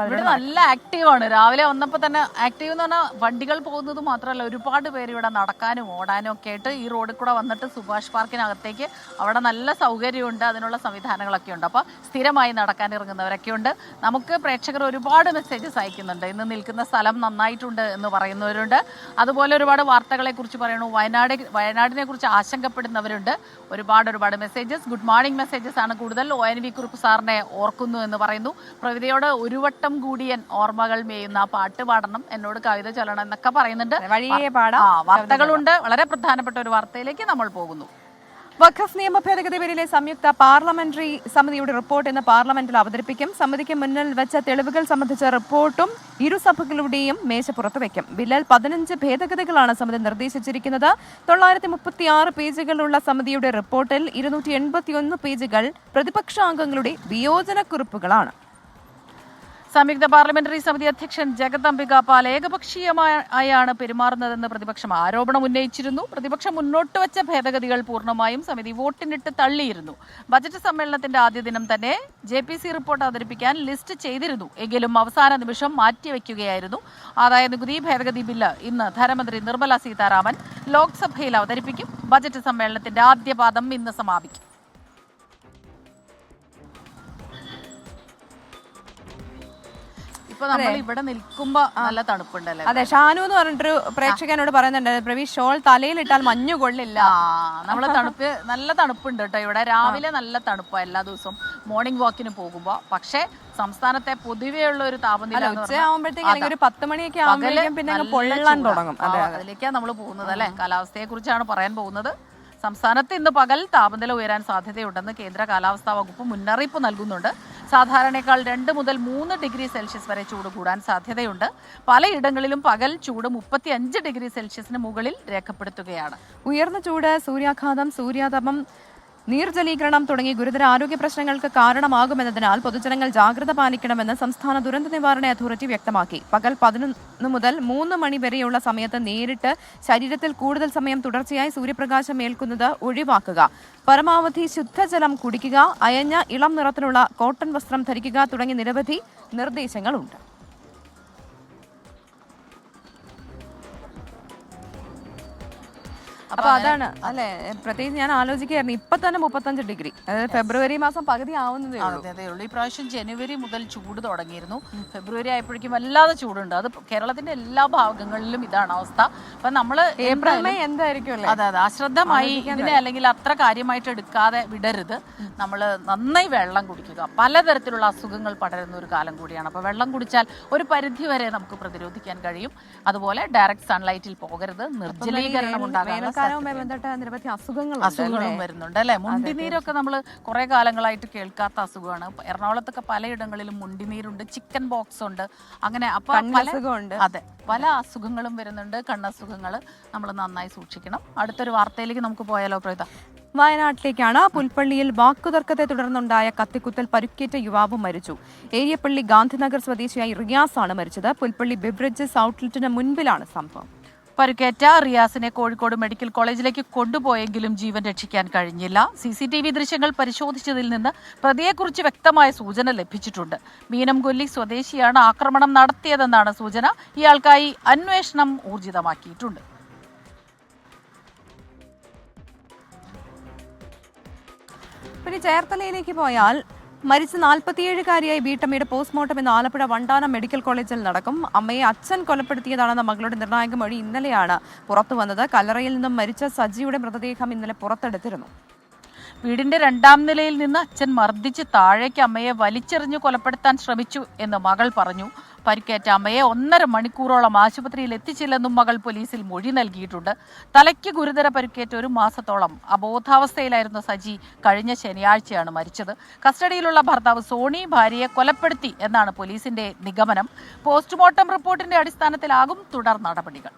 ഇവിടെ നല്ല ആക്റ്റീവാണ്. രാവിലെ വന്നപ്പോൾ തന്നെ ആക്റ്റീവ് എന്ന് പറഞ്ഞാൽ വണ്ടികൾ പോകുന്നത് മാത്രമല്ല, ഒരുപാട് പേര് ഇവിടെ നടക്കാനും ഓടാനും ഒക്കെ ആയിട്ട് ഈ റോഡിൽ കൂടെ വന്നിട്ട് സുഭാഷ് പാർക്കിനകത്തേക്ക് അവിടെ നല്ല സൗകര്യമുണ്ട്, അതിനുള്ള സംവിധാനങ്ങളൊക്കെ ഉണ്ട്. അപ്പോൾ സ്ഥിരമായി നടക്കാൻ ഇറങ്ങുന്നവരൊക്കെ ഉണ്ട്. നമുക്ക് പ്രേക്ഷകർ ഒരുപാട് മെസ്സേജസ് അയക്കുന്നുണ്ട്. ഇന്ന് നിൽക്കുന്ന സ്ഥലം നന്നായിട്ടുണ്ട് എന്ന് പറയുന്നവരുണ്ട്. അതുപോലെ ഒരുപാട് വാർത്തകളെ കുറിച്ച് പറയണു. വയനാടിനെ കുറിച്ച് ആശങ്കപ്പെടുന്നവരുണ്ട്. ഒരുപാട് മെസ്സേജസ്, ഗുഡ് മോർണിംഗ് മെസ്സേജസ് ആണ് കൂടുതൽ. ONV കുറുപ്പ് സാറിനെ ഓർക്കുന്നു എന്ന് പറയുന്നു. പ്രവിതയോട് ഒരു വട്ടം കൂടിയൻ ഓർമ്മകൾ മേയുന്ന പാട്ട് പാടണം, എന്നോട് കവിത ചൊല്ലണം എന്നൊക്കെ പറയുന്നുണ്ട്. വാർത്തകളുണ്ട്. വളരെ പ്രധാനപ്പെട്ട ഒരു വാർത്തയിലേക്ക് നമ്മൾ പോകുന്നു. വഖഫ് നിയമ ഭേദഗതി ബില്ലിലെ സംയുക്ത പാർലമെന്ററി സമിതിയുടെ റിപ്പോർട്ട് ഇന്ന് പാർലമെന്റിൽ അവതരിപ്പിക്കും. സമിതിക്ക് മുന്നിൽ വെച്ച തെളിവുകൾ സംബന്ധിച്ച റിപ്പോർട്ടും ഇരുസഭകളുടെയും മേശപ്പുറത്ത് വയ്ക്കും. ബില്ലിൽ 15 ഭേദഗതികളാണ് സമിതി നിർദ്ദേശിച്ചിരിക്കുന്നത്. 936 പേജുകളുള്ള സമിതിയുടെ റിപ്പോർട്ടിൽ 281 പേജുകൾ പ്രതിപക്ഷാംഗങ്ങളുടെ വിയോജനക്കുറിപ്പുകളാണ്. സംയുക്ത പാർലമെന്ററി സമിതി അധ്യക്ഷൻ ജഗദംബിക പാൽ ഏകപക്ഷീയമായാണ് പെരുമാറുന്നതെന്ന് പ്രതിപക്ഷം ആരോപണം ഉന്നയിച്ചിരുന്നു. പ്രതിപക്ഷം മുന്നോട്ട് വച്ച ഭേദഗതികൾ പൂർണ്ണമായും സമിതി വോട്ടിനിട്ട് തള്ളിയിരുന്നു. ബജറ്റ് സമ്മേളനത്തിന്റെ ആദ്യ ദിനം തന്നെ JPC റിപ്പോർട്ട് അവതരിപ്പിക്കാൻ ലിസ്റ്റ് ചെയ്തിരുന്നു. എങ്കിലും അവസാന നിമിഷം മാറ്റിവെക്കുകയായിരുന്നു. ആദായ നികുതി ഭേദഗതി ബില്ല് ഇന്ന് ധനമന്ത്രി നിർമ്മല സീതാരാമൻ ലോക്സഭയിൽ അവതരിപ്പിക്കും. ബജറ്റ് സമ്മേളനത്തിന്റെ ആദ്യ പാദം ഇന്ന് സമാപിക്കും. നമ്മൾ ഇവിടെ നിൽക്കുമ്പോ നല്ല തണുപ്പുണ്ടല്ലേ? അതെ, ഷാനു എന്ന് പറഞ്ഞിട്ടൊരു പ്രേക്ഷകനോട് പറയുന്നുണ്ട്, പ്രവീഷ് ഷോൾ തലയിലിട്ടാൽ മഞ്ഞു കൊള്ളില്ല. നമ്മളെ തണുപ്പ് നല്ല തണുപ്പുണ്ട് കേട്ടോ ഇവിടെ. രാവിലെ നല്ല തണുപ്പാണ് എല്ലാ ദിവസവും മോർണിംഗ് വാക്കിന് പോകുമ്പോ. പക്ഷേ സംസ്ഥാനത്തെ പൊതുവെയുള്ള ഒരു താപനില ഉച്ചയാകുമ്പോഴത്തേക്ക് ഒരു 10 മണിയൊക്കെ ആകുമ്പോഴേക്കും പിന്നെ പൊള്ളാൻ തുടങ്ങും. അതിലേക്കാണ് നമ്മൾ പോകുന്നത് അല്ലെ. കാലാവസ്ഥയെ കുറിച്ചാണ് പറയാൻ പോകുന്നത്. സംസ്ഥാനത്ത് ഇന്ന് പകൽ താപനില ഉയരാൻ സാധ്യതയുണ്ടെന്ന് കേന്ദ്ര കാലാവസ്ഥാ വകുപ്പ് മുന്നറിയിപ്പ് നൽകുന്നുണ്ട്. സാധാരണയേക്കാൾ 2 മുതൽ 3 ഡിഗ്രി സെൽഷ്യസ് വരെ ചൂട് കൂടാൻ സാധ്യതയുണ്ട്. പലയിടങ്ങളിലും പകൽ ചൂട് 35 ഡിഗ്രി സെൽഷ്യസിന് മുകളിൽ രേഖപ്പെടുത്തുകയാണ്. ഉയർന്ന ചൂട്, സൂര്യാഘാതം, സൂര്യാതപം, നീർജലീകരണം തുടങ്ങിയ ഗുരുതര ആരോഗ്യ പ്രശ്നങ്ങൾക്ക് കാരണമാകുമെന്നതിനാൽ പൊതുജനങ്ങൾ ജാഗ്രത പാലിക്കണമെന്ന് സംസ്ഥാന ദുരന്ത നിവാരണ അതോറിറ്റി വ്യക്തമാക്കി. പകൽ 11 മുതൽ 3 മണി വരെയുള്ള സമയത്ത് നേരിട്ട് ശരീരത്തിൽ കൂടുതൽ സമയം തുടർച്ചയായി സൂര്യപ്രകാശം ഏൽക്കുന്നത് ഒഴിവാക്കുക. പരമാവധി ശുദ്ധജലം കുടിക്കുക. അയഞ്ഞ ഇളം നിറത്തിലുള്ള കോട്ടൺ വസ്ത്രം ധരിക്കുക തുടങ്ങിയ നിരവധി നിർദ്ദേശങ്ങളുണ്ട്. അപ്പൊ അതാണ് അല്ലെ, പ്രത്യേകിച്ച് ഞാൻ ആലോചിക്കുകയായിരുന്നു, ഇപ്പൊ തന്നെ 35 ഡിഗ്രി, അതായത് ഫെബ്രുവരി മാസം പകുതി ആവുന്നതേ ഉള്ളൂ. ഈ പ്രാവശ്യം ജനുവരി മുതൽ ചൂട് തുടങ്ങിയിരുന്നു. ഫെബ്രുവരി ആയപ്പോഴേക്കും വല്ലാതെ ചൂടുണ്ട്. അത് കേരളത്തിന്റെ എല്ലാ ഭാഗങ്ങളിലും ഇതാണ് അവസ്ഥ. അപ്പൊ നമ്മള് ഏപ്രിൽ മെയ് എന്തായിരിക്കും അതെ അശ്രദ്ധമായി ഇതിനെ അല്ലെങ്കിൽ അത്ര കാര്യമായിട്ട് എടുക്കാതെ വിടരുത്. നമ്മൾ നന്നായി വെള്ളം കുടിക്കുക. പലതരത്തിലുള്ള അസുഖങ്ങൾ പടരുന്ന ഒരു കാലം കൂടിയാണ്. അപ്പൊ വെള്ളം കുടിച്ചാൽ ഒരു പരിധി വരെ നമുക്ക് പ്രതിരോധിക്കാൻ കഴിയും. അതുപോലെ ഡയറക്റ്റ് സൺലൈറ്റിൽ പോകരുത്. നിർജ്ജലീകരണം ഉണ്ടാകാൻ നിരവധി അസുഖങ്ങളും വരുന്നുണ്ട് അല്ലെ. മുണ്ടിനീരൊക്കെ നമ്മൾ കുറെ കാലങ്ങളായിട്ട് കേൾക്കാത്ത അസുഖമാണ്. എറണാകുളത്തൊക്കെ പലയിടങ്ങളിലും മുണ്ടിനീരുണ്ട്, ചിക്കൻ ബോക്സ് ഉണ്ട്, അങ്ങനെ അതെ പല അസുഖങ്ങളും വരുന്നുണ്ട്. കണ്ണസുഖങ്ങൾ നമ്മൾ നന്നായി സൂക്ഷിക്കണം. അടുത്തൊരു വാർത്തയിലേക്ക് നമുക്ക് പോയാലോ പ്രേത? വയനാട്ടിലേക്കാണ്. പുൽപ്പള്ളിയിൽ വാക്കുതർക്കത്തെ തുടർന്നുണ്ടായ കത്തിക്കുത്തൽ പരുക്കേറ്റ യുവാവ് മരിച്ചു. ഏരിയപ്പള്ളി ഗാന്ധിനഗർ സ്വദേശിയായി റിയാസ് ആണ് മരിച്ചത്. പുൽപ്പള്ളി ബിവറേജസ് ഔട്ട്ലെറ്റിന് മുൻപിലാണ് സംഭവം. പരുക്കേറ്റ റിയാസിനെ കോഴിക്കോട് മെഡിക്കൽ കോളേജിലേക്ക് കൊണ്ടുപോയെങ്കിലും ജീവൻ രക്ഷിക്കാൻ കഴിഞ്ഞില്ല. CCTV ദൃശ്യങ്ങൾ പരിശോധിച്ചതിൽ നിന്ന് പ്രതിയെക്കുറിച്ച് വ്യക്തമായ സൂചന ലഭിച്ചിട്ടുണ്ട്. മീനംകൊല്ലി സ്വദേശിയാണ് ആക്രമണം നടത്തിയതെന്നാണ് സൂചന. ഇയാൾക്കായി അന്വേഷണം ഊർജിതമാക്കിയിട്ടുണ്ട്. പിന്നെ ചേർത്തലയിലേക്ക് പോയാൽ മരിച്ച 47-കാരിയായ വീട്ടമ്മയുടെ പോസ്റ്റ്മോർട്ടം ഇന്ന് ആലപ്പുഴ വണ്ടാനം മെഡിക്കൽ കോളേജിൽ നടക്കും. അമ്മയെ അച്ഛൻ കൊലപ്പെടുത്തിയതാണെന്ന മകളുടെ നിർണായക മൊഴി ഇന്നലെയാണ് പുറത്തു വന്നത്. കല്ലറയിൽ നിന്നും മരിച്ച സജിയുടെ മൃതദേഹം ഇന്നലെ പുറത്തെടുത്തിരുന്നു. വീടിന്റെ 2ാം നിലയിൽ നിന്ന് അച്ഛൻ മർദ്ദിച്ച് താഴേക്ക് അമ്മയെ വലിച്ചെറിഞ്ഞു കൊലപ്പെടുത്താൻ ശ്രമിച്ചു എന്ന് മകൾ പറഞ്ഞു. പരിക്കേറ്റ അമ്മയെ 1.5 മണിക്കൂറോളം ആശുപത്രിയിൽ എത്തിച്ചില്ലെന്നും മകൾ പോലീസിൽ മൊഴി നൽകിയിട്ടുണ്ട്. തലയ്ക്ക് ഗുരുതര പരിക്കേറ്റ 1 മാസത്തോളം അബോധാവസ്ഥയിലായിരുന്ന സജി കഴിഞ്ഞ ശനിയാഴ്ചയാണ് മരിച്ചത്. കസ്റ്റഡിയിലുള്ള ഭർത്താവ് സോണി ഭാര്യയെ കൊലപ്പെടുത്തി എന്നാണ് പോലീസിന്റെ നിഗമനം. പോസ്റ്റ്മോർട്ടം റിപ്പോർട്ടിന്റെ അടിസ്ഥാനത്തിലാകും തുടർ നടപടികൾ.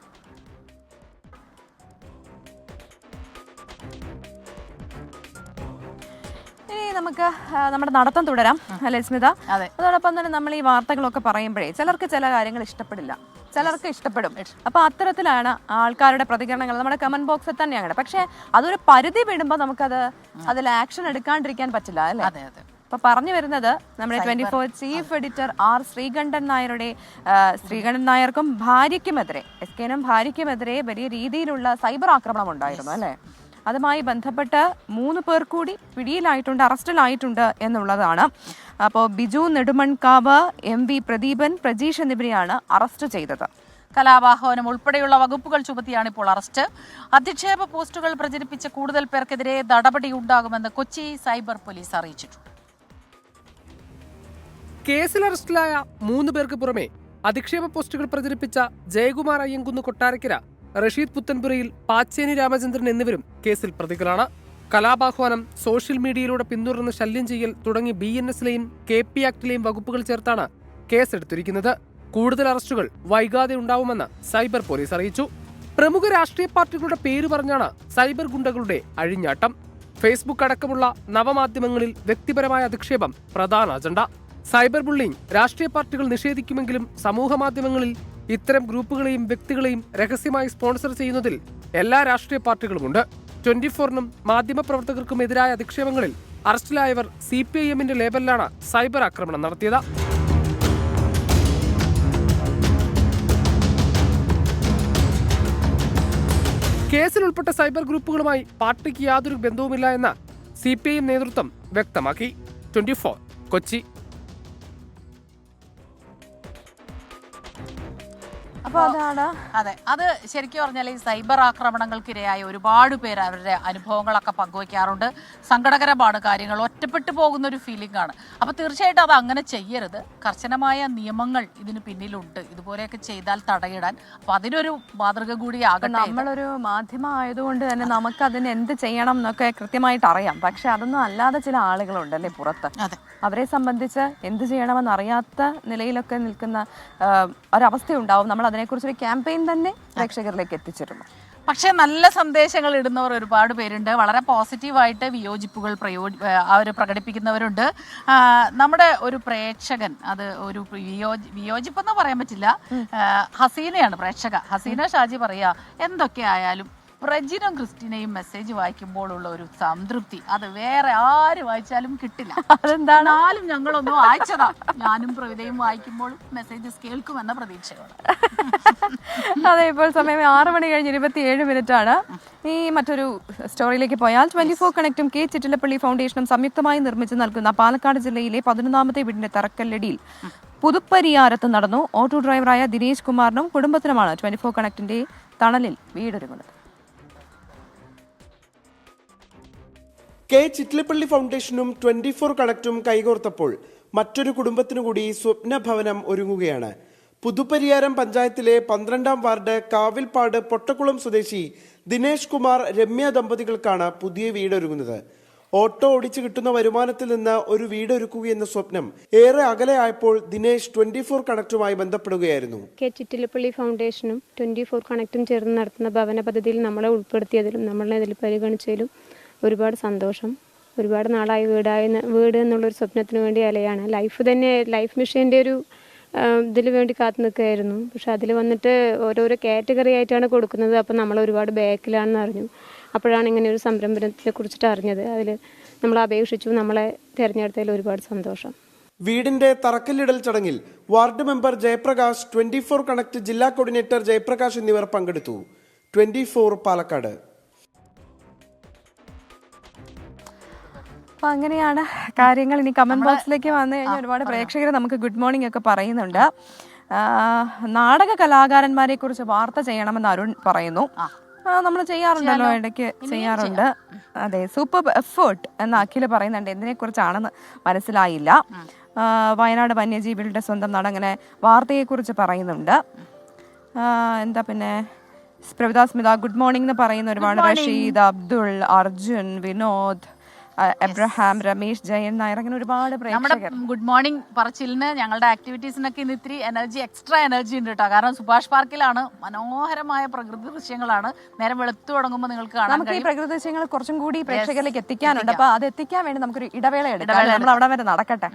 നമുക്ക് നമ്മുടെ നടത്തം തുടരാം അല്ലേ സ്മിത? അതോടൊപ്പം തന്നെ നമ്മൾ ഈ വാർത്തകളൊക്കെ പറയുമ്പോഴേ ചിലർക്ക് ചില കാര്യങ്ങൾ ഇഷ്ടപ്പെടില്ല, ചിലർക്ക് ഇഷ്ടപ്പെടും. അപ്പൊ അത്തരത്തിലാണ് ആൾക്കാരുടെ പ്രതികരണങ്ങൾ നമ്മുടെ കമന്റ് ബോക്സിൽ തന്നെയാണ്. പക്ഷെ അതൊരു പരിധി വിടുമ്പോൾ നമുക്കത് അതിൽ ആക്ഷൻ എടുക്കാണ്ടിരിക്കാൻ പറ്റില്ല അല്ലേ? അപ്പൊ പറഞ്ഞു വരുന്നത് നമ്മുടെ 24 ചീഫ് എഡിറ്റർ ആർ ശ്രീകണ്ഠൻ നായരുടെ ശ്രീകണ്ഠൻ നായർക്കും ഭാര്യയ്ക്കുമെതിരെ SKനും ഭാര്യയ്ക്കുമെതിരെ വലിയ രീതിയിലുള്ള സൈബർ ആക്രമണം ഉണ്ടായിരുന്നു അല്ലെ. അതുമായി ബന്ധപ്പെട്ട് 3 പേർ കൂടി പിടിയിലായിട്ടുണ്ട്, അറസ്റ്റിലായിട്ടുണ്ട് എന്നുള്ളതാണ്. അപ്പോൾ ബിജു നെടുമൺകാവ്, MV പ്രദീപൻ, പ്രജീഷ് എന്നിവരെയാണ് അറസ്റ്റ് ചെയ്തത്. കലാപാഹ്വാനം ഉൾപ്പെടെയുള്ള വകുപ്പുകൾ ചുമത്തിയാണ് ഇപ്പോൾ അറസ്റ്റ്. അധിക്ഷേപ പോസ്റ്റുകൾ പ്രചരിപ്പിച്ച കൂടുതൽ പേർക്കെതിരെ നടപടിയുണ്ടാകുമെന്ന് കൊച്ചി സൈബർ പോലീസ് അറിയിച്ചിട്ടുണ്ട്. കേസിൽ അറസ്റ്റിലായ 3 പേർക്ക് പുറമെ അധിക്ഷേപ പോസ്റ്റുകൾ പ്രചരിപ്പിച്ച ജയകുമാർ അയ്യങ്കുന്ന് കൊട്ടാരക്കര, റഷീദ് പുത്തൻപുരയിൽ, പാച്ചേനി രാമചന്ദ്രൻ എന്നിവരും കേസിൽ പ്രതികളാണ്. കലാപാഹ്വാനം, സോഷ്യൽ മീഡിയയിലൂടെ പിന്തുടർന്ന് ശല്യം ചെയ്യൽ തുടങ്ങി BNS-ലെയും KP ആക്ടിലെയും വകുപ്പുകൾ ചേർത്താണ് കേസെടുത്തിരിക്കുന്നത്. കൂടുതൽ അറസ്റ്റുകൾ വൈകാതെ ഉണ്ടാവുമെന്ന് സൈബർ പോലീസ് അറിയിച്ചു. പ്രമുഖ രാഷ്ട്രീയ പാർട്ടികളുടെ പേര് പറഞ്ഞാണ് സൈബർ ഗുണ്ടകളുടെ അഴിഞ്ഞാട്ടം. ഫേസ്ബുക്ക് അടക്കമുള്ള നവമാധ്യമങ്ങളിൽ വ്യക്തിപരമായ അധിക്ഷേപം പ്രധാന അജണ്ട. സൈബർ ബുള്ളിംഗ് രാഷ്ട്രീയ പാർട്ടികൾ നിഷേധിക്കുമെങ്കിലും സമൂഹ മാധ്യമങ്ങളിൽ ഇത്തരം ഗ്രൂപ്പുകളെയും വ്യക്തികളെയും രഹസ്യമായി സ്പോൺസർ ചെയ്യുന്നതിൽ എല്ലാ രാഷ്ട്രീയ പാർട്ടികളുമുണ്ട്. 24-നും മാധ്യമപ്രവർത്തകർക്കും എതിരായ അധിക്ഷേപങ്ങളിൽ അറസ്റ്റിലായവർ CPIM-ന്റെ ലേബലിലാണ് സൈബർ ആക്രമണം നടത്തിയത്. കേസിൽ ഉൾപ്പെട്ട സൈബർ ഗ്രൂപ്പുകളുമായി പാർട്ടിക്ക് യാതൊരു ബന്ധവുമില്ല എന്ന് CPIM നേതൃത്വം വ്യക്തമാക്കി. 24 കൊച്ചി. അതെ, അത് ശരിക്കും പറഞ്ഞാൽ ഈ സൈബർ ആക്രമണങ്ങൾക്കിരയായ ഒരുപാട് പേര് അവരുടെ അനുഭവങ്ങളൊക്കെ പങ്കുവയ്ക്കാറുണ്ട്. സങ്കടകരമാണ് കാര്യങ്ങൾ, ഒറ്റപ്പെട്ടു പോകുന്ന ഒരു ഫീലിംഗ് ആണ്. അപ്പോൾ തീർച്ചയായിട്ടും അത് അങ്ങനെ ചെയ്യരുത്. കർശനമായ നിയമങ്ങൾ ഇതിന് പിന്നിലുണ്ട്. ഇതുപോലെയൊക്കെ ചെയ്താൽ തടയിടാൻ. അപ്പോൾ അതിനൊരു മാതൃക കൂടി ആകട്ടെ. നമ്മളൊരു മാധ്യമം ആയതുകൊണ്ട് തന്നെ നമുക്ക് അതിന് എന്ത് ചെയ്യണം എന്നൊക്കെ കൃത്യമായിട്ട് അറിയാം. പക്ഷെ അതൊന്നും അല്ലാതെ ചില ആളുകളുണ്ടല്ലേ പുറത്ത്, അവരെ സംബന്ധിച്ച് എന്ത് ചെയ്യണമെന്ന് അറിയാത്ത നിലയിലൊക്കെ നിൽക്കുന്ന ഒരവസ്ഥയുണ്ടാവും. നമ്മൾ അതിനെക്കുറിച്ചൊരു ക്യാമ്പയിൻ തന്നെ പ്രേക്ഷകരിലേക്ക് എത്തിച്ചിരുന്നു. പക്ഷേ നല്ല സന്ദേശങ്ങൾ ഇടുന്നവർ ഒരുപാട് പേരുണ്ട്. വളരെ പോസിറ്റീവായിട്ട് വിയോജിപ്പുകൾ അവർ പ്രകടിപ്പിക്കുന്നവരുണ്ട്. നമ്മുടെ ഒരു പ്രേക്ഷകൻ, അത് ഒരു വിയോജിപ്പെന്ന് പറയാൻ പറ്റില്ല, ഹസീനയാണ് പ്രേക്ഷക. ഹസീന ഷാജി പറയാ, എന്തൊക്കെ ആയാലും റെജിനും ക്രിസ്റ്റിനെയും മെസ്സേജ് വായിക്കുമ്പോഴുള്ള ഒരു സംതൃപ്തി അത് വേറെ ആര് വായിച്ചാലും കിട്ടില്ല. അതെന്താണാലും ഞങ്ങളൊന്ന് വായിച്ചതാ. ഞാനും പ്രവിതയും വായിക്കുമ്പോഴും മെസ്സേജസ് കേൾക്കുമെന്ന പ്രതീക്ഷയോടെ. അതെ, ഇപ്പോൾ സമയം 6:27 ഈ മറ്റൊരു സ്റ്റോറിയിലേക്ക് പോയാൽ 24 കണക്റ്റും K ചിറ്റിലപ്പള്ളി ഫൗണ്ടേഷനും സംയുക്തമായി നിർമ്മിച്ച് നൽകുന്ന പാലക്കാട് ജില്ലയിലെ 11ാമത്തെ വീടിന്റെ തറക്കല്ലടിയിൽ പുതുപ്പരിയാരത്ത് നടന്നു. ഓട്ടോ ഡ്രൈവറായ ദിനേശ് കുമാറിനും കുടുംബത്തിനുമാണ് 24 കണക്റ്റിന്റെ തണലിൽ വീടൊരുങ്ങുന്നത്. K ചിറ്റിലപ്പള്ളി ഫൗണ്ടേഷനും 24 കണക്റ്റും കൈകോർത്തപ്പോൾ മറ്റൊരു കുടുംബത്തിനു കൂടി സ്വപ്നഭവനം ഒരുങ്ങുകയാണ്. പുതുപ്പരിയാരം പഞ്ചായത്തിലെ 12ാം വാർഡ് കാവിൽപ്പാട് പൊട്ടക്കുളം സ്വദേശി ദിനേശ് കുമാർ രമ്യ ദമ്പതികൾക്കാണ് പുതിയ വീടൊരുങ്ങുന്നത്. ഓട്ടോ ഓടിച്ചു കിട്ടുന്ന വരുമാനത്തിൽ നിന്ന് ഒരു വീടൊരുക്കുകയെന്ന സ്വപ്നം ഏറെ അകലെയായപ്പോൾ ദിനേശ് 24 കണക്റ്റുമായി ബന്ധപ്പെടുകയായിരുന്നു. K ചിറ്റിലപ്പള്ളി ഫൗണ്ടേഷനും 24 കണക്റ്റും ചേർന്ന് നടത്തുന്ന ഭവന പദ്ധതിയിൽ നമ്മളെ ഉൾപ്പെടുത്തിയതിലും നമ്മളെ ഇതിൽ പരിഗണിച്ചതിലും ഒരുപാട് സന്തോഷം. ഒരുപാട് നാളായി വീട് എന്നുള്ളൊരു സ്വപ്നത്തിന് വേണ്ടി അലയാണ്. ലൈഫ് മിഷൻ്റെ ഒരു ഇതിൽ വേണ്ടി കാത്തു നിൽക്കുകയായിരുന്നു. പക്ഷെ അതിൽ വന്നിട്ട് ഓരോരോ കാറ്റഗറി ആയിട്ടാണ് കൊടുക്കുന്നത്. അപ്പോൾ നമ്മൾ ഒരുപാട് ബാക്കിലാണെന്ന് അറിഞ്ഞു. അപ്പോഴാണ് ഇങ്ങനെ ഒരു സംരംഭത്തെ കുറിച്ചിട്ട് അറിഞ്ഞത്. അതിൽ നമ്മൾ അപേക്ഷിച്ചു. നമ്മളെ തിരഞ്ഞെടുത്തതിൽ ഒരുപാട് സന്തോഷം. വീടിന്റെ തറക്കല്ലിടൽ ചടങ്ങിൽ വാർഡ് മെമ്പർ ജയപ്രകാശ്, 24 കണക്ട് ജില്ലാ കോർഡിനേറ്റർ ജയപ്രകാശ് എന്നിവർ പങ്കെടുത്തു. 24 പാലക്കാട്. അപ്പൊ അങ്ങനെയാണ് കാര്യങ്ങൾ. ഇനി കമന്റ് ബോക്സിലേക്ക് വന്നു കഴിഞ്ഞാൽ ഒരുപാട് പ്രേക്ഷകർ നമുക്ക് ഗുഡ് മോർണിംഗ് ഒക്കെ പറയുന്നുണ്ട്. നാടക കലാകാരന്മാരെ കുറിച്ച് വാർത്ത ചെയ്യണമെന്ന് അരുൺ പറയുന്നു. നമ്മൾ ചെയ്യാറുണ്ടല്ലോ, ഇടയ്ക്ക് ചെയ്യാറുണ്ട്. അതെ, സൂപ്പർ എഫേർട്ട് എന്ന് അഖില് പറയുന്നുണ്ട്. എന്തിനെ കുറിച്ചാണെന്ന് മനസ്സിലായില്ല. വയനാട് വന്യജീവികളുടെ സ്വന്തം നാട്, അങ്ങനെ വാർത്തയെക്കുറിച്ച് പറയുന്നുണ്ട്. എന്താ പിന്നെ പ്രവിത സ്മിത ഗുഡ് മോർണിംഗ് എന്ന് പറയുന്ന ഒരുപാട്. റഷീദ്, അബ്ദുൾ, അർജുൻ, വിനോദ്, എബ്രഹാം, രമേശ്, ജയൻ നായർ, അങ്ങനെ ഒരുപാട് നമ്മുടെ ഗുഡ് മോർണിംഗ് പറച്ചിലിന് ഞങ്ങളുടെ ആക്ടിവിറ്റീസിനൊക്കെ ഇന്ന് ഇത്തിരി എക്സ്ട്രാ എനർജി ഉണ്ട് കേട്ടോ. കാരണം സുഭാഷ് പാർക്കിലാണ്, മനോഹരമായ പ്രകൃതി ദൃശ്യങ്ങളാണ്. നേരം വെളുത്തു തുടങ്ങുമ്പോൾ നിങ്ങൾക്ക് കാണാം. നമുക്ക് ഈ പ്രകൃതി ദൃശ്യങ്ങൾ കുറച്ചും കൂടി പ്രേക്ഷകരിലേക്ക് എത്തിക്കാനുണ്ട്. അപ്പൊ അത് എത്തിക്കാൻ വേണ്ടി നമുക്കൊരു ഇടവേള എടുക്കാം. നമ്മൾ അവിടെ വരെ നടക്കട്ടെ.